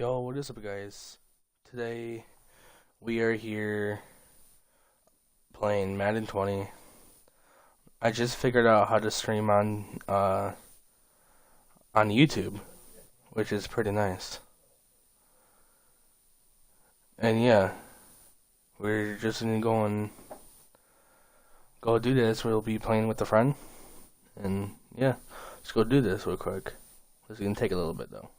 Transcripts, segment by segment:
Yo, what is up, guys? Today we are here playing Madden 20. I just figured out how to stream on YouTube, which is pretty nice. And yeah, we're just gonna go do this. We'll be playing with a friend, and yeah, let's go do this real quick. This is gonna take a little bit though.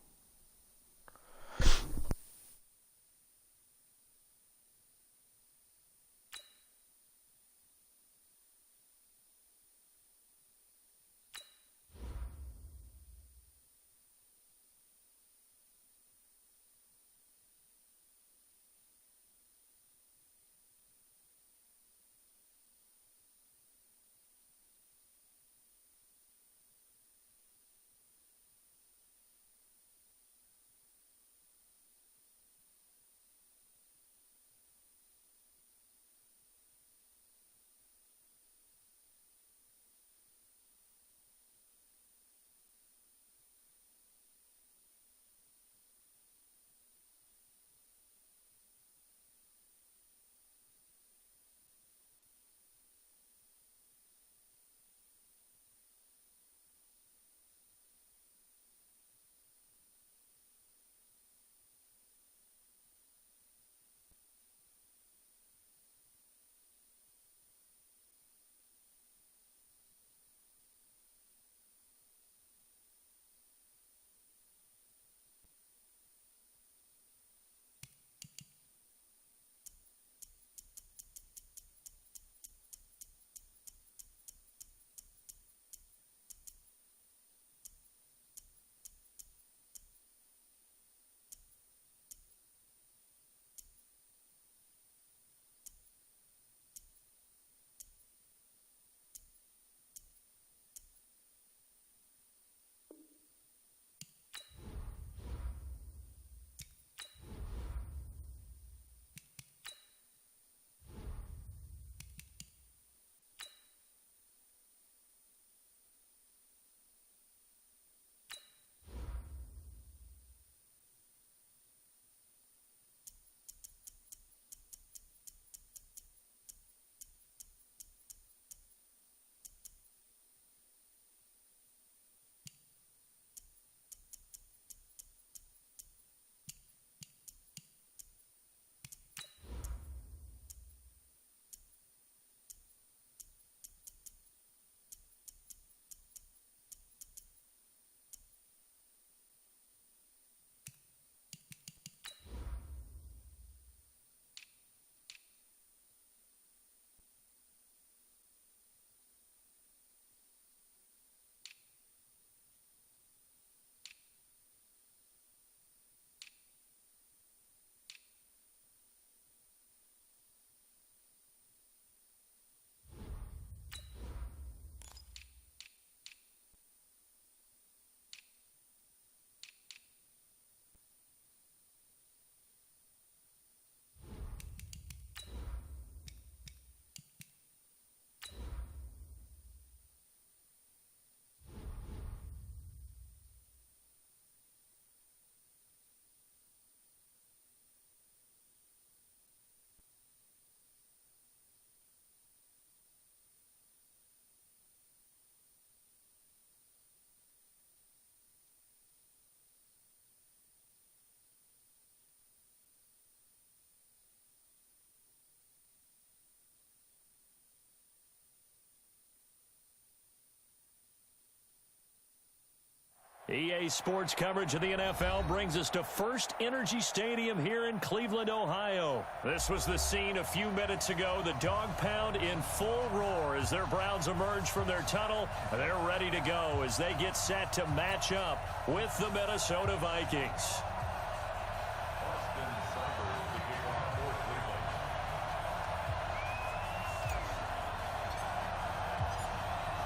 EA Sports coverage of the NFL brings us to First Energy Stadium here in Cleveland, Ohio. This was the scene a few minutes ago. The dog pound in full roar as their Browns emerge from their tunnel. They're ready to go as they get set to match up with the Minnesota Vikings.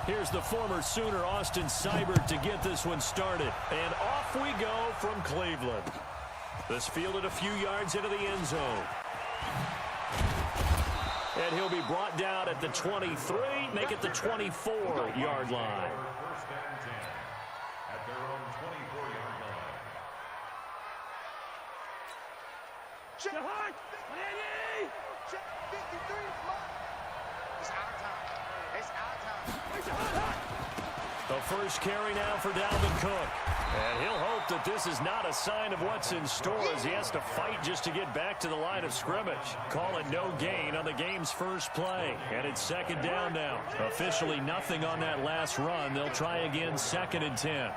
Here's the former Sooner, Austin Seibert, to get this one started. And off we go from Cleveland. This fielded a few yards into the end zone. And he'll be brought down at the 23, make it the 24-yard line. First and 10 at their own 24-yard line. Check. Ready? Check. 53. It's our time. It's our time. The first carry now for Dalvin Cook. And he'll hope that this is not a sign of what's in store as he has to fight just to get back to the line of scrimmage. Call it no gain on the game's first play. And it's second down now. Officially nothing on that last run. They'll try again 2nd and 10.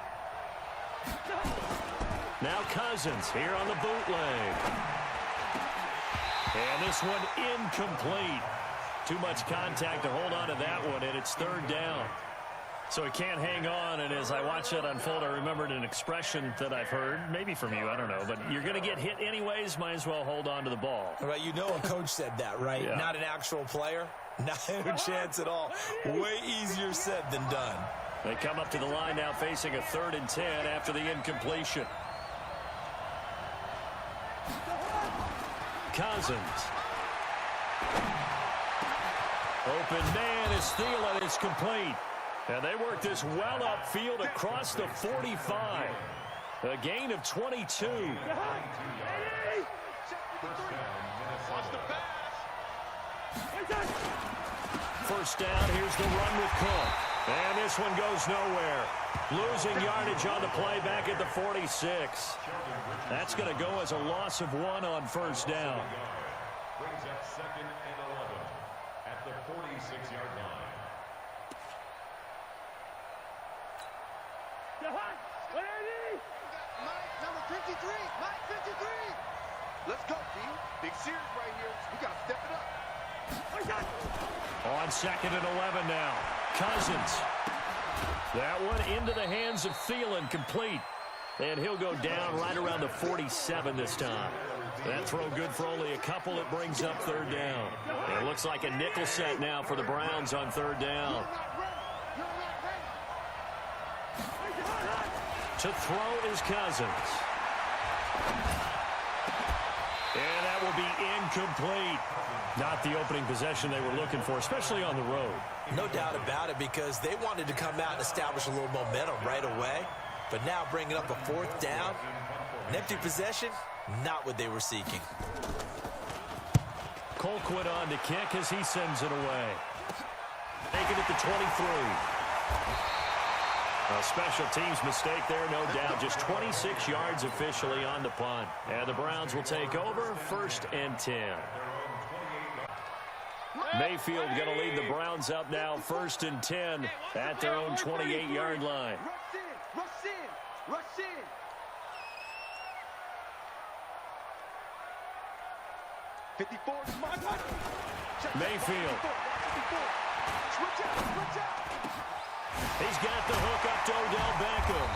Now Cousins here on the bootleg. And this one incomplete. Too much contact to hold on to that one, and it's 3rd down. So he can't hang on, and as I watch that unfold, I remembered an expression that I've heard, maybe from you, I don't know, but you're going to get hit anyways, might as well hold on to the ball. Right, you know a coach said that, right? Yeah. Not an actual player. Not a chance at all. Way easier said than done. They come up to the line now facing a 3rd and 10 after the incompletion. Cousins. Open man is Thielen. It's complete. And they work this well upfield across the 45. A gain of 22. First down, here's the run with Cook. And this one goes nowhere. Losing yardage on the play back at the 46. That's going to go as a loss of 1 on first down. Brings up 2nd and 11 at the 46-yard line. Mike, number 53. Mike, 53. Let's go, D. Big series right here. We got to step it up. On 2nd and 11 now. Cousins. That one into the hands of Thielen, complete. And he'll go down right around the 47 this time. That throw good for only a couple. It brings up 3rd down. It looks like a nickel set now for the Browns on 3rd down. To throw is Cousins. And that will be incomplete. Not the opening possession they were looking for, especially on the road. No doubt about it, because they wanted to come out and establish a little momentum right away. But now bringing up a 4th down, an empty possession, not what they were seeking. Colquitt on to kick as he sends it away. Taking it to 23. A special teams mistake there, no doubt. Just 26 yards officially on the punt. And the Browns will take over 1st and 10. Mayfield going to lead the Browns up now 1st and 10 at their own 28-yard line. Rush in. Rush in. Mayfield. Switch out. He's got the hook up to Odell Beckham.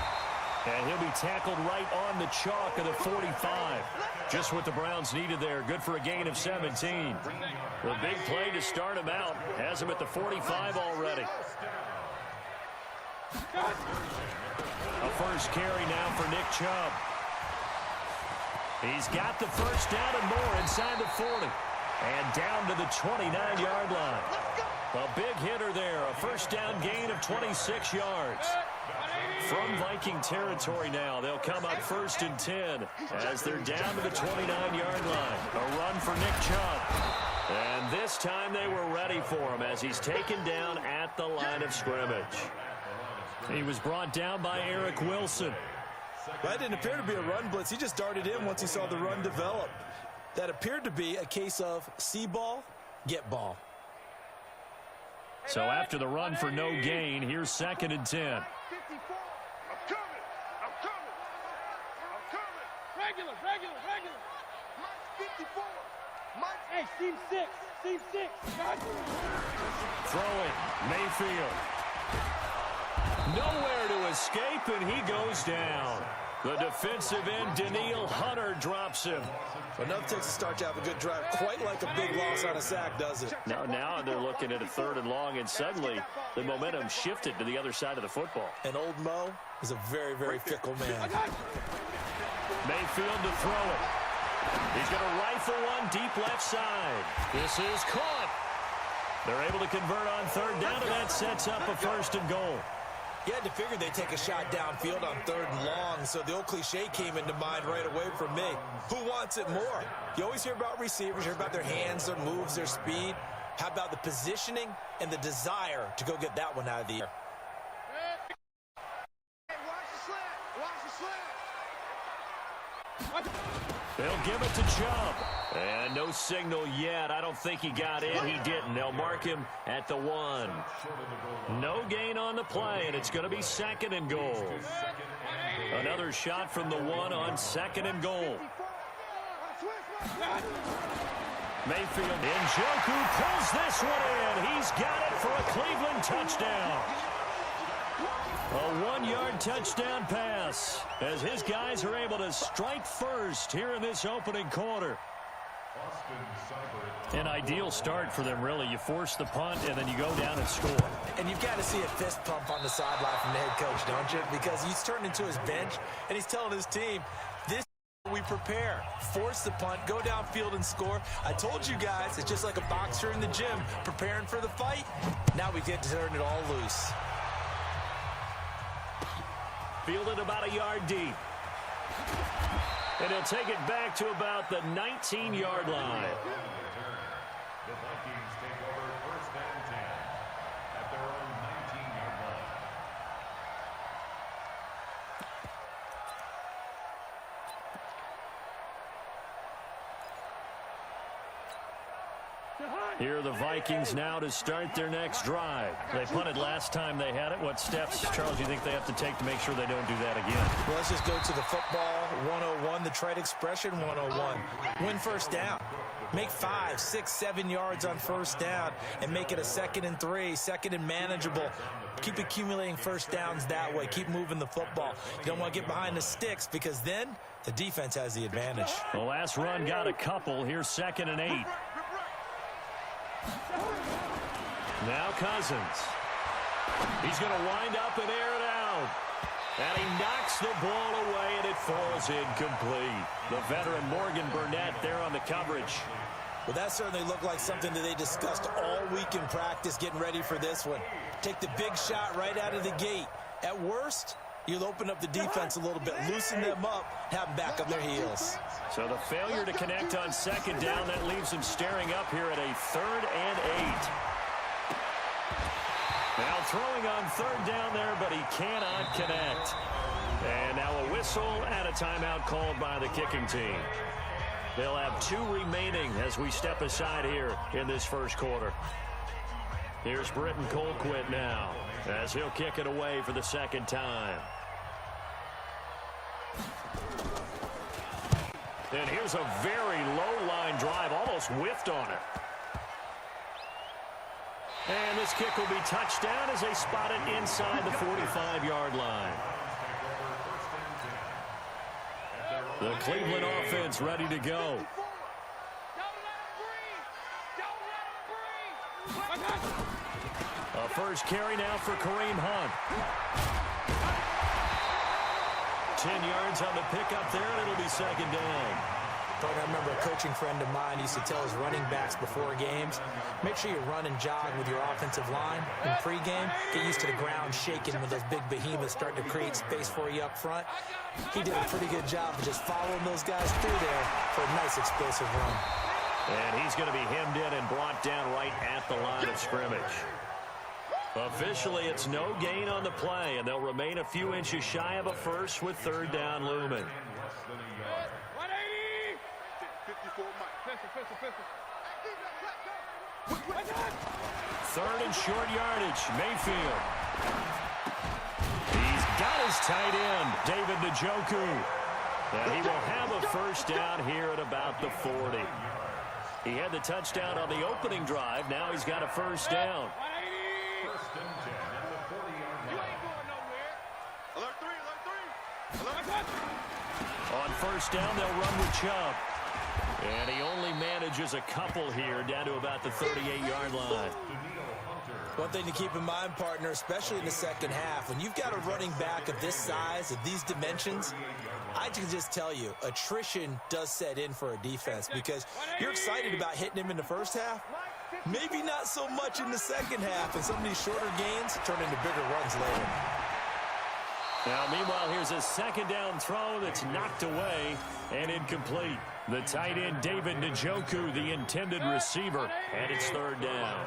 And he'll be tackled right on the chalk of the 45. Just what the Browns needed there. Good for a gain of 17. The big play to start him out. Has him at the 45 already. A first carry now for Nick Chubb. He's got the first down and more inside the 40. And down to the 29-yard line. A big hitter there. A first down gain of 26 yards. From Viking territory now, they'll come up 1st and 10 as they're down to the 29-yard line. A run for Nick Chubb. And this time they were ready for him as he's taken down at the line of scrimmage. He was brought down by Eric Wilson. That didn't appear to be a run blitz. He just darted in once he saw the run develop. That appeared to be a case of see ball, get ball. So after the run for no gain, here's 2nd and 10. 54. I'm coming. Regular. Mike 54. Mike. Hey, seam 6. Throwing, Mayfield. Nowhere to escape, and he goes down. The defensive end, Daniil Hunter, drops him. Enough takes a start to have a good drive. Quite like a big loss on a sack, does it? Now they're looking at a 3rd and long, and suddenly the momentum shifted to the other side of the football. And old Mo is a very, very fickle man. Mayfield to throw it. He's going to rifle one deep left side. This is caught. They're able to convert on 3rd down, and that sets up a 1st and goal. You had to figure they'd take a shot downfield on 3rd and long, so the old cliche came into mind right away for me. Who wants it more? You always hear about receivers, you hear about their hands, their moves, their speed. How about the positioning and the desire to go get that one out of the air? Hey, watch the slant. Watch the slant. They'll give it to Chubb. And no signal yet. I don't think he got in. He didn't. They'll mark him at the 1. No gain on the play, and it's going to be 2nd and goal. Another shot from the 1 on 2nd and goal. Mayfield. Njoku pulls this one in. He's got it for a Cleveland touchdown. A 1-yard touchdown pass as his guys are able to strike first here in this opening quarter. An ideal start for them, really. You force the punt, and then you go down and score. And you've got to see a fist pump on the sideline from the head coach, don't you? Because he's turned into his bench, and he's telling his team, this is we prepare. Force the punt, go downfield and score. I told you guys, it's just like a boxer in the gym preparing for the fight. Now we get to turn it all loose. Fielded about a yard deep. And he'll take it back to about the 19-yard line. The Vikings take over 1st and 10 at their own 19-yard line. Here are the Vikings now to start their next drive. They punted last time they had it. What steps, Charles, do you think they have to take to make sure they don't do that again? Well, let's just go to the football 101, the trade expression 101. Win 1st down. Make 5, 6, 7 yards on 1st down and make it a 2nd and 3, 2nd and manageable. Keep accumulating 1st downs that way. Keep moving the football. You don't want to get behind the sticks because then the defense has the advantage. The last run got a couple. Here's 2nd and 8. Now Cousins. He's going to wind up and air it out. And he knocks the ball away, and it falls incomplete. The veteran Morgan Burnett there on the coverage. Well, that certainly looked like something that they discussed all week in practice getting ready for this one. Take the big shot right out of the gate. At worst, you'll open up the defense a little bit, loosen them up, have them back on their heels. So the failure to connect on 2nd down, that leaves him staring up here at a 3rd and 8. Now throwing on 3rd down there, but he cannot connect. And now a whistle and a timeout called by the kicking team. They'll have 2 remaining as we step aside here in this 1st quarter. Here's Britton Colquitt now as he'll kick it away for the 2nd time. And here's a very low line drive, almost whiffed on it. And this kick will be touchdown as they spot it inside the 45-yard line. The Cleveland offense ready to go. A first carry now for Kareem Hunt. 10 yards on the pickup there, and it'll be 2nd down. I remember a coaching friend of mine used to tell his running backs before games, make sure you run and jog with your offensive line in pregame. Get used to the ground shaking when those big behemoths start to create space for you up front. He did a pretty good job of just following those guys through there for a nice explosive run. And he's going to be hemmed in and brought down right at the line of scrimmage. Officially, it's no gain on the play, and they'll remain a few inches shy of a first with 3rd down looming. 3rd and short yardage. Mayfield. He's got his tight end, David Njoku. And he will have a 1st down here at about the 40. He had the touchdown on the opening drive. Now he's got a 1st down. 1st and 10 at the 40-yard line. Alert 3, alert 3. Alert 3. On 1st down, they'll run with Chubb. And he only manages a couple here down to about the 38-yard line. One thing to keep in mind, partner, especially in the 2nd half, when you've got a running back of this size, of these dimensions, I can just tell you, attrition does set in for a defense because you're excited about hitting him in the 1st half. Maybe not so much in the 2nd half, and some of these shorter gains turn into bigger runs later. Now, meanwhile, here's a second down throw that's knocked away and incomplete. The tight end, David Njoku, the intended receiver, and it's third down.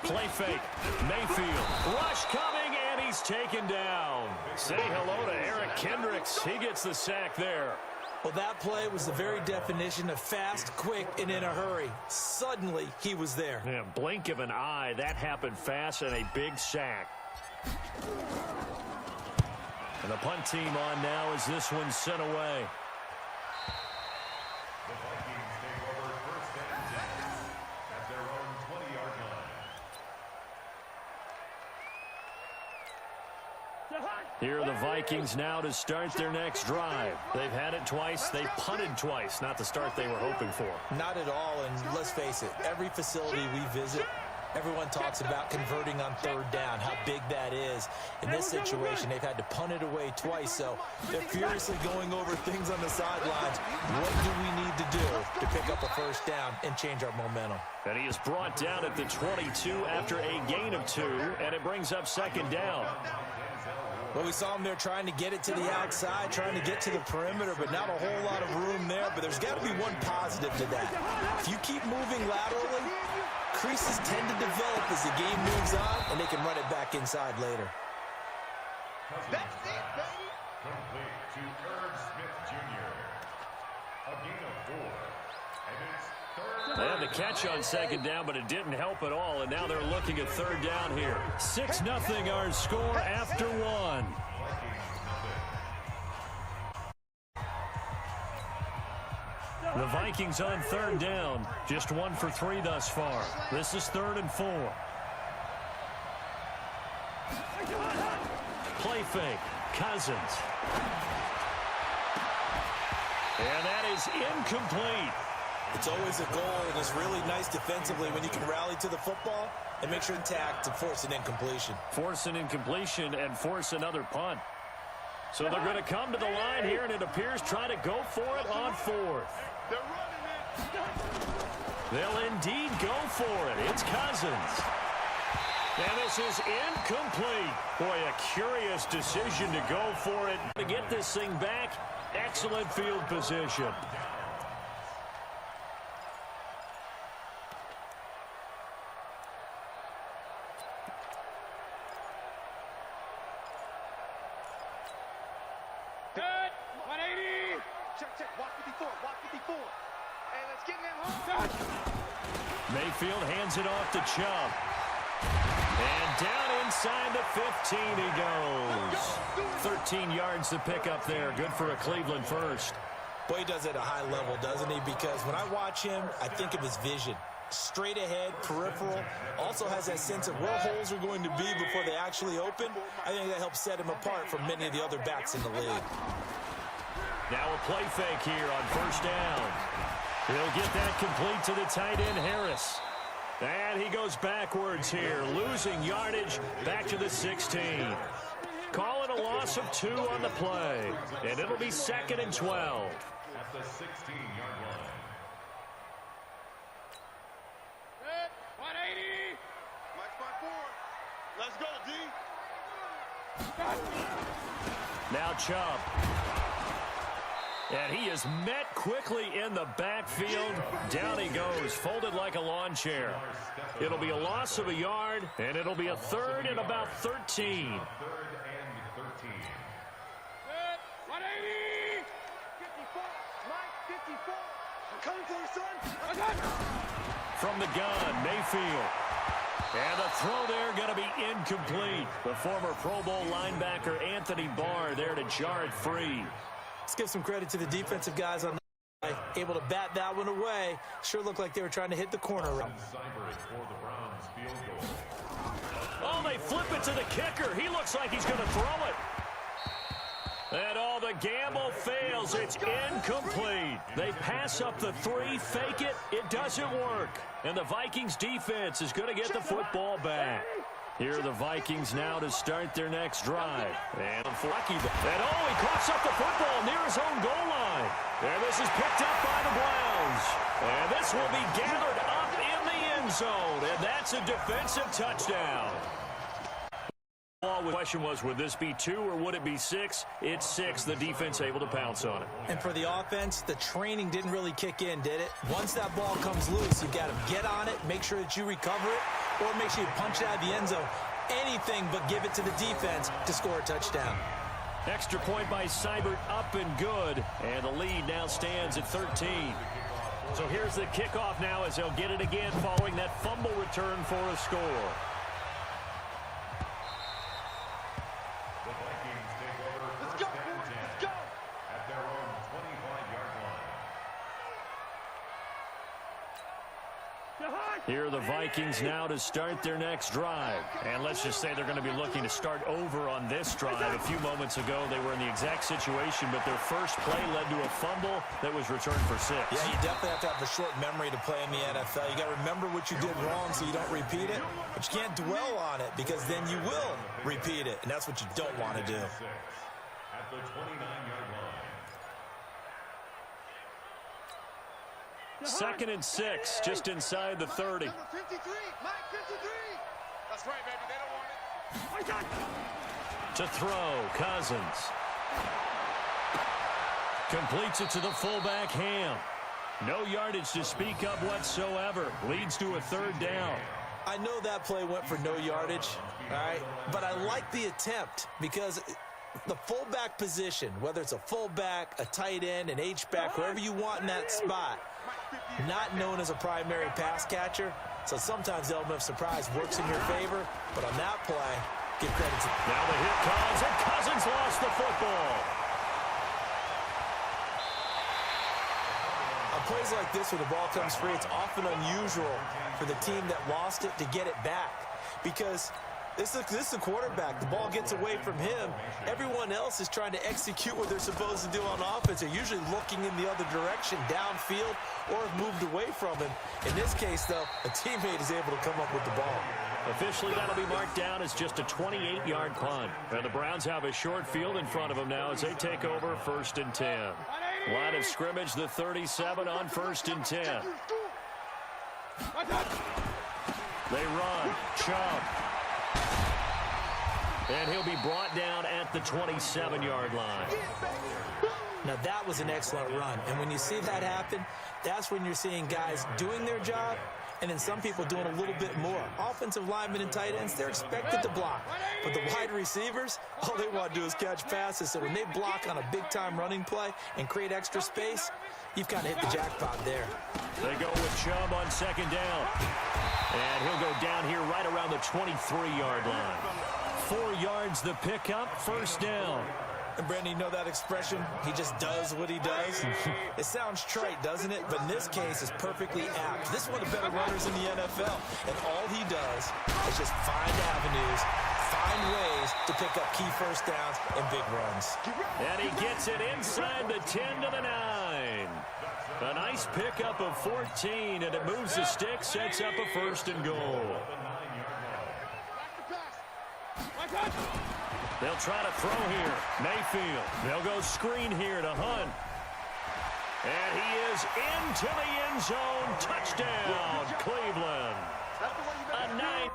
Play fake. Mayfield. Rush coming, and he's taken down. Say hello to Eric Kendricks. He gets the sack there. Well, that play was the very definition of fast, quick, and in a hurry. Suddenly, he was there. Yeah, blink of an eye. That happened fast and a big sack. And the punt team on now as this one's sent away. The Vikings take over first and 10 at their own 20-yard line. Here are the Vikings now to start their next drive. They've had it twice. They punted twice. Not the start they were hoping for. Not at all, and let's face it, every facility we visit, everyone talks about converting on third down, how big that is. In this situation, they've had to punt it away twice, so they're furiously going over things on the sidelines. What do we need to do to pick up a first down and change our momentum? And he is brought down at the 22 after a gain of 2, and it brings up second down. Well, we saw him there trying to get it to the outside, trying to get to the perimeter, but not a whole lot of room there. But there's got to be one positive to that. If you keep moving laterally, creases tend to develop as the game moves on, and they can run it back inside later. That's it, baby. Complete to Herb Smith Jr. A gain of 4. And it's third. They had the catch on second down, but it didn't help at all, and now they're looking at third down here. 6-0 our score after 1. The Vikings on third down, just 1 for 3 thus far. This is 3rd and 4. Play fake, Cousins. And that is incomplete. It's always a goal, and it's really nice defensively when you can rally to the football and make sure intact to force an incompletion. Force an incompletion and force another punt. So they're going to come to the line here, and it appears try to go for it on 4th. They're running it. They'll indeed go for it. It's Cousins. And this is incomplete. Boy, a curious decision to go for it. To get this thing back, excellent field position. Good. 180. Check. Walk 54. Walk 54. Hey, let's get in that home. Mayfield hands it off to Chubb. And down inside the 15 he goes. 13 yards to pick up there. Good for a Cleveland first. Boy, he does it at a high level, doesn't he? Because when I watch him, I think of his vision. Straight ahead, peripheral, also has that sense of where holes are going to be before they actually open. I think that helps set him apart from many of the other backs in the league. Now a play fake here on first down. He'll get that complete to the tight end, Harris. And he goes backwards here, losing yardage back to the 16. Call it a loss of 2 on the play. And it'll be 2nd and 12. At the 16-yard line. Good. 180. Mike spot 4. Let's go, D. Now Chubb. And he is met quickly in the backfield. Down he goes, folded like a lawn chair. It'll be a loss of a yard, and it'll be a 3rd and about 13. 3rd and 13. Good. 180. 54. Mike 54. I'm coming for you, son. From the gun, Mayfield. And the throw there going to be incomplete. The former Pro Bowl linebacker Anthony Barr there to jar it free. Let's give some credit to the defensive guys on the line, able to bat that one away. Sure looked like they were trying to hit the corner. Cybert for the Browns field goal. Oh, they flip it to the kicker. He looks like he's going to throw it. And all the gamble fails. It's incomplete. They pass up the 3, fake it. It doesn't work. And the Vikings defense is going to get the football back. Here are the Vikings now to start their next drive. And lucky. And he coughs up the football near his own goal line. And this is picked up by the Browns. And this will be gathered up in the end end zone, and that's a defensive touchdown. The question was, would this be 2 or would it be 6? It's 6. The defense able to pounce on it. And for the offense, the training didn't really kick in, did it? Once that ball comes loose, you've got to get on it, make sure that you recover it, or make sure you punch it out of the end zone. Anything but give it to the defense to score a touchdown. Extra point by Seibert, up and good. And the lead now stands at 13. So here's the kickoff now as they'll get it again following that fumble return for a score. Here are the Vikings now to start their next drive. And let's just say they're going to be looking to start over on this drive. A few moments ago, they were in the exact situation, but their first play led to a fumble that was returned for 6. Yeah, you definitely have to have a short memory to play in the NFL. You got to remember what you did wrong so you don't repeat it, but you can't dwell on it because then you will repeat it, and that's what you don't want to do. At the 29-yard line. 2nd and 6, just inside the 30. Number 53, Mike 53. That's right, baby. They don't want it. To throw, Cousins. Completes it to the fullback, Ham. No yardage to speak of whatsoever. Leads to a 3rd down. I know that play went for no yardage, all right? But I like the attempt because the fullback position, whether it's a fullback, a tight end, an H-back, wherever you want in that spot, not known as a primary pass catcher. So sometimes the element of surprise works in your favor. But on that play, give credit to... Now the hit comes, and Cousins lost the football. On plays like this where the ball comes free, it's often unusual for the team that lost it to get it back. Because this is a quarterback. The ball gets away from him. Everyone else is trying to execute what they're supposed to do on offense. They're usually looking in the other direction, downfield, or have moved away from him. In this case, though, a teammate is able to come up with the ball. Officially, that'll be marked down as just a 28-yard punt. And the Browns have a short field in front of them now as they take over 1st and 10. Line of scrimmage, the 37 on 1st and 10. They run. Chubb. And he'll be brought down at the 27-yard line. Now, that was an excellent run. And when you see that happen, that's when you're seeing guys doing their job and then some people doing a little bit more. Offensive linemen and tight ends, they're expected to block. But the wide receivers, all they want to do is catch passes. So when they block on a big-time running play and create extra space, you've kind of hit the jackpot there. They go with Chubb on 2nd down. And he'll go down here right around the 23-yard line. 4 yards the pickup, 1st down. And Brandon, you know that expression? He just does what he does. It sounds trite, doesn't it? But in this case, it's perfectly apt. This is one of the better runners in the NFL. And all he does is just find avenues, find ways to pick up key 1st downs and big runs. And he gets it inside the 10 to the 9. A nice pickup of 14, and it moves the stick, sets up a 1st and goal. They'll try to throw here. Mayfield. They'll go screen here to Hunt. And he is into the end zone. Touchdown, Cleveland. A 9.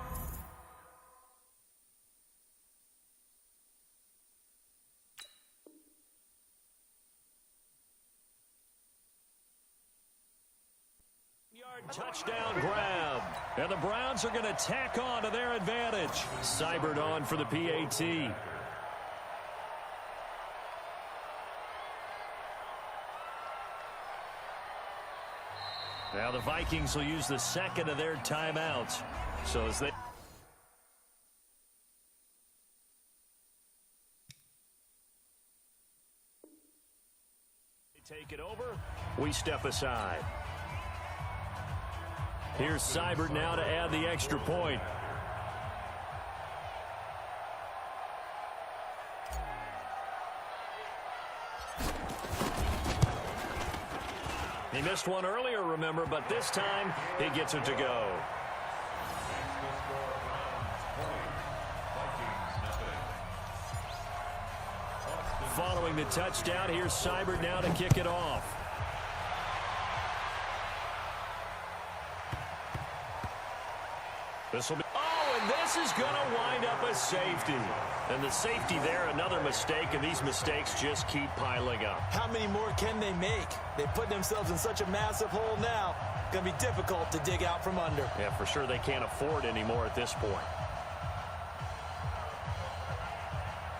Touchdown grab. And the Browns are going to tack on to their advantage. Seibert on for the PAT. Now the Vikings will use the 2nd of their timeouts. So as they take it over, we step aside. Here's Seibert now to add the extra point. He missed one earlier, remember, but this time he gets it to go. Following the touchdown, here's Seibert now to kick it off. This will be, and this is going to wind up a safety. And the safety there, another mistake, and these mistakes just keep piling up. How many more can they make? They put themselves in such a massive hole now. Going to be difficult to dig out from under. Yeah, for sure they can't afford anymore at this point.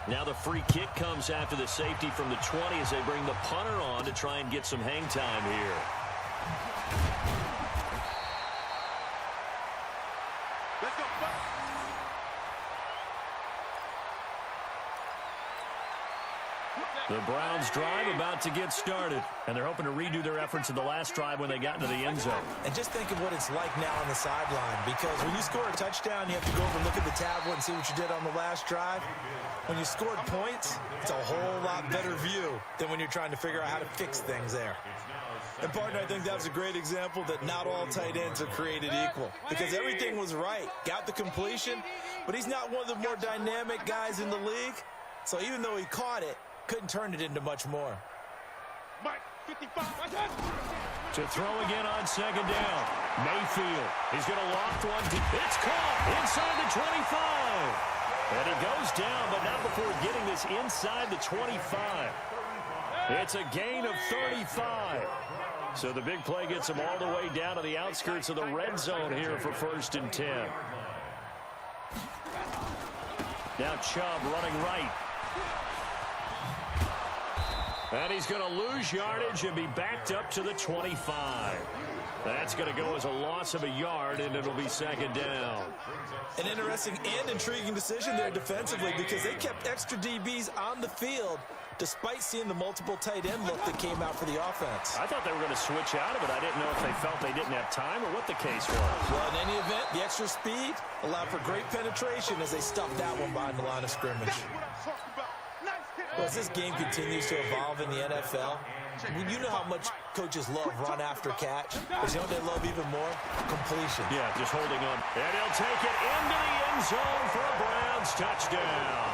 Now the free kick comes after the safety from the 20 as they bring the punter on to try and get some hang time here. Let's go. The Browns drive about to get started, and they're hoping to redo their efforts in the last drive when they got into the end zone. And just think of what it's like now on the sideline, because when you score a touchdown, you have to go over and look at the tablet and see what you did on the last drive. When you scored points, it's a whole lot better view than when you're trying to figure out how to fix things there. And, partner, I think that was a great example that not all tight ends are created equal, because everything was right. Got the completion, but he's not one of the more dynamic guys in the league. So even though he caught it, couldn't turn it into much more. Mike, 55. To throw again on second down. Mayfield. He's going to loft one. It's caught inside the 25. And it goes down, but not before getting this inside the 25. It's a gain of 35. So the big play gets him all the way down to the outskirts of the red zone here for 1st and 10. Now Chubb running right. And he's going to lose yardage and be backed up to the 25. That's going to go as a loss of a yard, and it'll be second down. An interesting and intriguing decision there defensively, because they kept extra DBs on the field despite seeing the multiple tight end look that came out for the offense. I thought they were going to switch out of it. I didn't know if they felt they didn't have time or what the case was. Well, in any event, the extra speed allowed for great penetration as they stuffed that one behind the line of scrimmage. Well, as this game continues to evolve in the NFL, you know how much coaches love run after catch. But you know what they love even more? Completion. Yeah, just holding on. And he'll take it into the end zone for a Browns touchdown.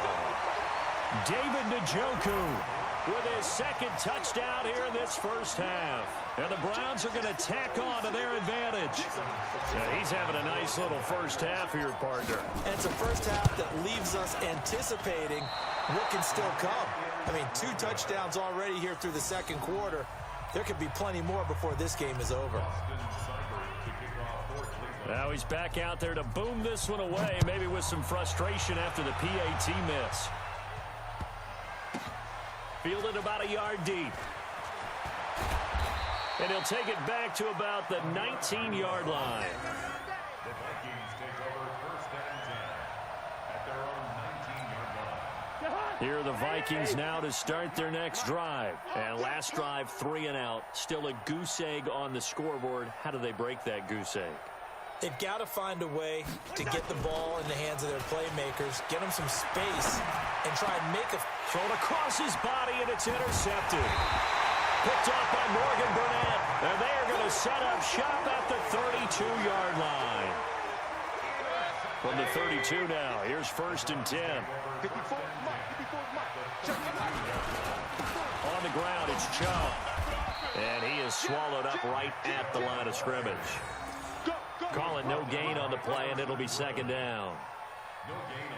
David Njoku with his second touchdown here in this first half. And the Browns are going to tack on to their advantage. Yeah, he's having a nice little first half here, partner. And it's a first half that leaves us anticipating what can still come. I mean, 2 touchdowns already here through the second quarter. There could be plenty more before this game is over. Now he's back out there to boom this one away, maybe with some frustration after the PAT miss. Fielded about a yard deep. And he'll take it back to about the 19-yard line. The Vikings take over 1st and 10 at their own 19-yard line. Here are the Vikings now to start their next drive. And last drive, 3 and out. Still a goose egg on the scoreboard. How do they break that goose egg? They've got to find a way to get the ball in the hands of their playmakers, get them some space, and try and make a thrown across his body, and it's intercepted. Picked off by Morgan Burnett. And they are going to set up shop at the 32-yard line. From the 32 now, here's 1st and 10. 54, Mike. On the ground, it's Chubb. And he is swallowed up right at the line of scrimmage. Call it no gain on the play, and it'll be second down.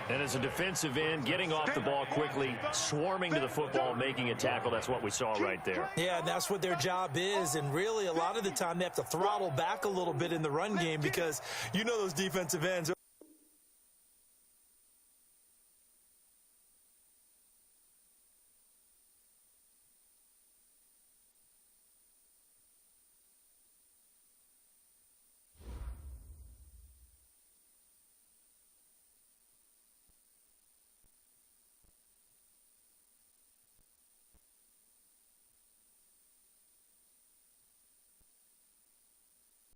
And as a defensive end, getting off the ball quickly, swarming to the football, making a tackle, that's what we saw right there. Yeah, and that's what their job is. And really, a lot of the time, they have to throttle back a little bit in the run game, because you know those defensive ends